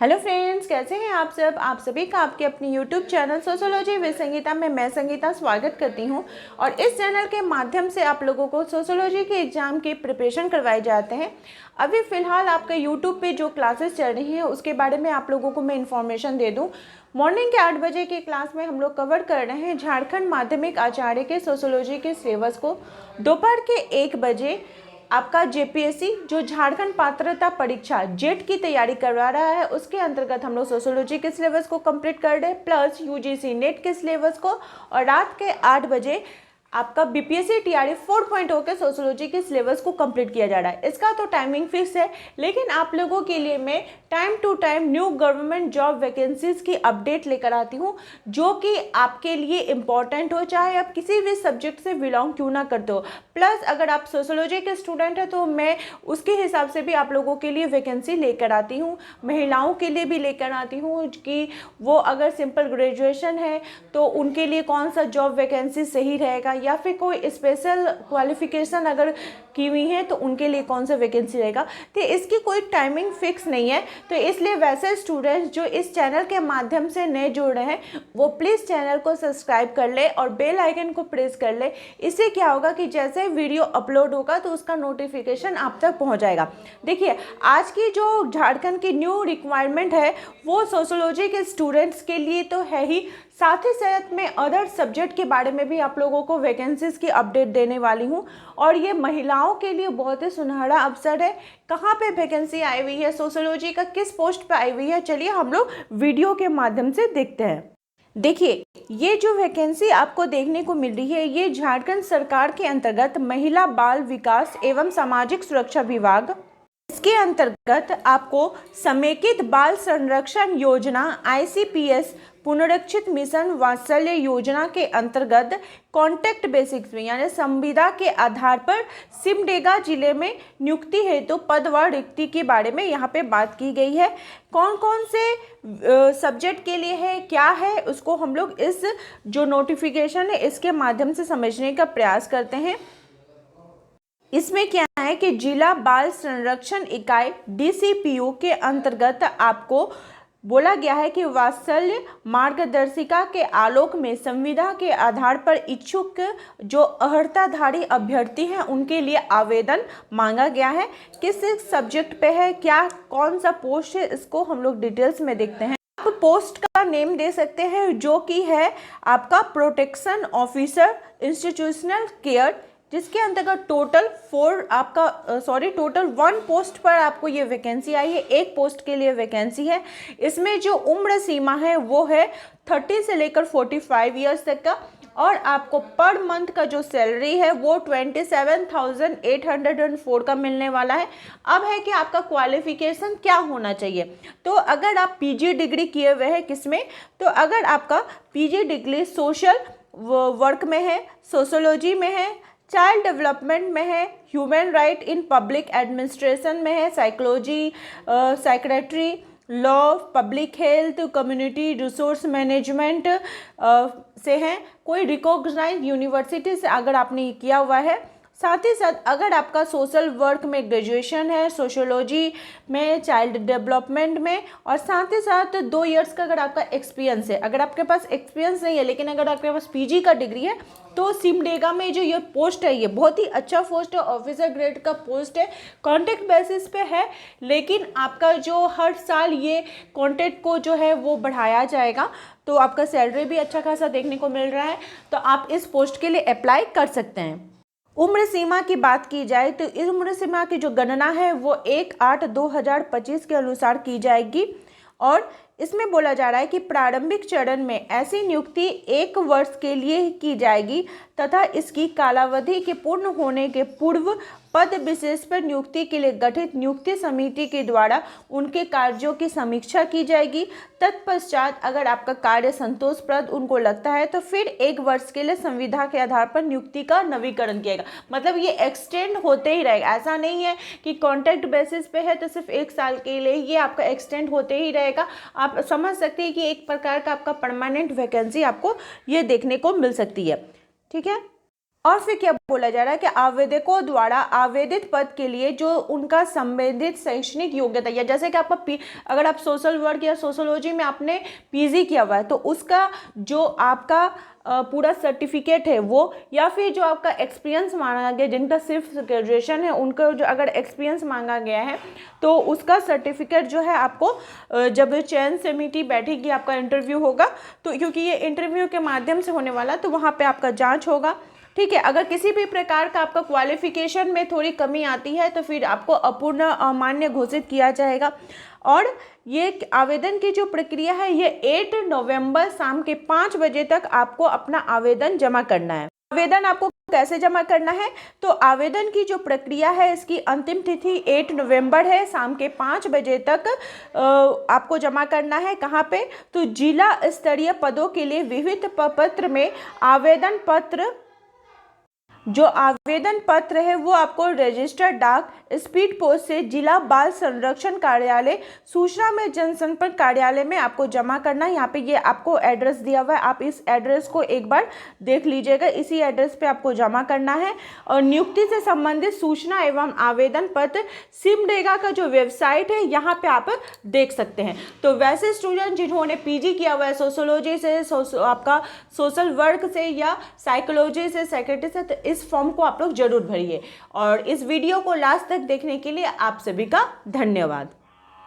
Hello friends, कैसे हैं आप सब। आप सभी का आपके अपनी YouTube channel sociology with Sangeeta में मैं संगीता स्वागत करती हूं। और इस चैनल के माध्यम से आप लोगों को सोशियोलॉजी के एग्ज़ाम की प्रिपरेशन करवाए जाते हैं। अभी फ़िलहाल आपके यूट्यूब पे जो क्लासेस चल रही हैं उसके बारे में आप लोगों को मैं इन्फॉर्मेशन दे दूँ। मॉर्निंग के 8 बजे की क्लास में हम लोग कवर कर रहे हैं झारखंड माध्यमिक आचार्य के सोशियोलॉजी के सिलेबस को। दोपहर के 1 बजे आपका जेपीएससी जो झारखंड पात्रता परीक्षा जेट की तैयारी करवा रहा है उसके अंतर्गत हम लोग सोशियोलॉजी के सिलेबस को कंप्लीट कर रहे हैं, प्लस यूजीसी नेट के सिलेबस को। और रात के 8 बजे आपका बीपीएससी टीआरई 4.0 के सोशियोलॉजी के सिलेबस को कंप्लीट किया जा रहा है। इसका तो टाइमिंग फिक्स है, लेकिन आप लोगों के लिए मैं time to time new government job vacancies की अपडेट लेकर आती हूँ, जो कि आपके लिए इम्पॉर्टेंट हो, चाहे आप किसी भी सब्जेक्ट से बिलोंग क्यों ना करते हो। प्लस अगर आप सोशियोलॉजी के स्टूडेंट हैं तो मैं उसके हिसाब से भी आप लोगों के लिए वैकेंसी लेकर आती हूँ। महिलाओं के लिए भी लेकर आती हूँ कि वो अगर सिंपल ग्रेजुएशन है तो उनके लिए कौन सा जॉब वैकेंसी सही रहेगा, या फिर कोई स्पेशल क्वालिफिकेशन अगर की हुई है तो उनके लिए कौन सा वैकेंसी रहेगा। तो इसकी कोई टाइमिंग फिक्स नहीं है, तो इसलिए वैसे स्टूडेंट्स जो इस चैनल के माध्यम से नए जुड़ रहे हैं वो प्लीज़ चैनल को सब्सक्राइब कर ले और बेल आइकन को प्रेस कर ले। इससे क्या होगा कि जैसे वीडियो अपलोड होगा तो उसका नोटिफिकेशन आप तक पहुंच जाएगा। देखिए, आज की जो झारखंड की न्यू रिक्वायरमेंट है वो सोशियोलॉजी के स्टूडेंट्स के लिए तो है ही, साथ ही साथ मैं अदर सब्जेक्ट के बारे में भी आप लोगों को वैकेंसीज की अपडेट देने वाली हूं। और ये महिलाओं के लिए बहुत ही सुनहरा अवसर है। कहाँ पे वैकेंसी आई हुई है, सोशियोलॉजी का किस पोस्ट पे आई हुई है, चलिए हम लोग वीडियो के माध्यम से देखते हैं। देखिए, ये जो वैकेंसी आपको देखने को मिल रही है ये झारखंड सरकार के अंतर्गत महिला बाल विकास एवं सामाजिक सुरक्षा विभाग, इसके अंतर्गत आपको समेकित बाल संरक्षण योजना आईसीपीएस पुनरीक्षित मिशन वात्सल्य योजना के अंतर्गत कॉन्ट्रैक्ट बेसिक्स में यानी संविदा के आधार पर सिमडेगा जिले में नियुक्ति हेतु पद व रिक्ति के बारे में यहाँ पे बात की गई है। कौन कौन से सब्जेक्ट के लिए है, क्या है, उसको हम लोग इस जो नोटिफिकेशन है इसके माध्यम से समझने का प्रयास करते हैं। इसमें क्या है कि जिला बाल संरक्षण इकाई डीसीपीओ के अंतर्गत आपको बोला गया है कि वात्सल्य मार्गदर्शिका के आलोक में संविदा के आधार पर इच्छुक जो अर्हताधारी अभ्यर्थी हैं उनके लिए आवेदन मांगा गया है। किस सब्जेक्ट पे है, क्या कौन सा पोस्ट है, इसको हम लोग डिटेल्स में देखते हैं। आप पोस्ट का नेम दे सकते हैं जो कि है आपका प्रोटेक्शन ऑफिसर इंस्टीट्यूशनल केयर, जिसके अंतर्गत टोटल 1 पोस्ट पर आपको ये वैकेंसी आई है। एक पोस्ट के लिए वैकेंसी है। इसमें जो उम्र सीमा है वो है 30 से लेकर 45 ईयर्स तक का, और आपको पर मंथ का जो सैलरी है वो 27,804 का मिलने वाला है। अब है कि आपका क्वालिफिकेशन क्या होना चाहिए। तो अगर आप पीजी डिग्री किए हुए हैं किसमें, तो अगर आपका पीजी डिग्री सोशल वर्क में है, सोशियोलॉजी में है, चाइल्ड डेवलपमेंट में है, human right in public administration में है, psychology, secretary, law, public health, community resource management से हैं, कोई रिकॉग्नाइज्ड यूनिवर्सिटी से अगर आपने किया हुआ है, साथ ही साथ अगर आपका सोशल वर्क में ग्रेजुएशन है, सोशियोलॉजी में, चाइल्ड डेवलपमेंट में, और साथ ही साथ 2 इयर्स का अगर आपका एक्सपीरियंस है। अगर आपके पास एक्सपीरियंस नहीं है लेकिन अगर आपके पास पीजी का डिग्री है तो सिमडेगा में जो ये पोस्ट है ये बहुत ही अच्छा पोस्ट है, ऑफिसर ग्रेड का पोस्ट है, कॉन्ट्रैक्ट बेसिस पे है, लेकिन आपका जो हर साल ये कॉन्ट्रैक्ट को जो है वो बढ़ाया जाएगा, तो आपका सैलरी भी अच्छा खासा देखने को मिल रहा है, तो आप इस पोस्ट के लिए अप्लाई कर सकते हैं। उम्र सीमा की बात की जाए तो इस उम्र सीमा की जो गणना है वो 1/8/2025 के अनुसार की जाएगी। और इसमें बोला जा रहा है कि प्रारंभिक चरण में ऐसी नियुक्ति 1 वर्ष के लिए की जाएगी तथा इसकी कालावधि के पूर्ण होने के पूर्व पद विशेष पर नियुक्ति के लिए गठित नियुक्ति समिति के द्वारा उनके कार्यों की समीक्षा की जाएगी। तत्पश्चात अगर आपका कार्य संतोषप्रद उनको लगता है तो फिर 1 वर्ष के लिए संविदा के आधार पर नियुक्ति का नवीकरण किएगा। मतलब ये एक्सटेंड होते ही रहेगा, ऐसा नहीं है कि कॉन्ट्रैक्ट बेसिस पे है तो सिर्फ 1 साल के लिए, ये आपका एक्सटेंड होते ही रहेगा। आप समझ सकते हैं कि एक प्रकार का आपका परमानेंट वैकेंसी आपको ये देखने को मिल सकती है। ठीक है, और फिर क्या बोला जा रहा है कि आवेदकों द्वारा आवेदित पद के लिए जो उनका संबंधित शैक्षणिक योग्यता, या जैसे कि आपका अगर आप सोशल वर्क या सोशोलॉजी में आपने पीजी किया हुआ है तो उसका जो आपका पूरा सर्टिफिकेट है वो, या फिर जो आपका एक्सपीरियंस मांगा गया, जिनका सिर्फ ग्रेजुएशन है उनको जो अगर एक्सपीरियंस मांगा गया है तो उसका सर्टिफिकेट जो है आपको जब चयन समिति बैठेगी, आपका इंटरव्यू होगा, तो क्योंकि ये इंटरव्यू के माध्यम से होने वाला तो वहाँ पे आपका जांच होगा। ठीक है, अगर किसी भी प्रकार का आपका क्वालिफिकेशन में थोड़ी कमी आती है तो फिर आपको अपूर्ण अमान्य घोषित किया जाएगा। और ये आवेदन की जो प्रक्रिया है ये 8 नवंबर शाम के 5 बजे तक आपको अपना आवेदन जमा करना है। आवेदन आपको कैसे जमा करना है, तो आवेदन की जो प्रक्रिया है इसकी अंतिम तिथि 8 नवंबर है, शाम के 5 बजे तक आपको जमा करना है। कहाँ पे, तो जिला स्तरीय पदों के लिए विविध पत्र में आवेदन पत्र, जो आवेदन पत्र है वो आपको रजिस्टर्ड डाक स्पीड पोस्ट से जिला बाल संरक्षण कार्यालय सूचना में जनसंपर्क कार्यालय में आपको जमा करना है। यहाँ पे ये आपको एड्रेस दिया हुआ है, आप इस एड्रेस को एक बार देख लीजिएगा, इसी एड्रेस पे आपको जमा करना है। और नियुक्ति से संबंधित सूचना एवं आवेदन पत्र सिमडेगा का जो वेबसाइट है यहाँ पे आप देख सकते हैं। तो वैसे स्टूडेंट जिन्होंने पीजी किया हुआ है सोशोलॉजी से, आपका सोशल वर्क से या साइकोलॉजी से, सेक्रेटरी से, तो इस फॉर्म को आप लोग जरूर भरिए। और इस वीडियो को लास्ट तक देखने के लिए आप सभी का धन्यवाद।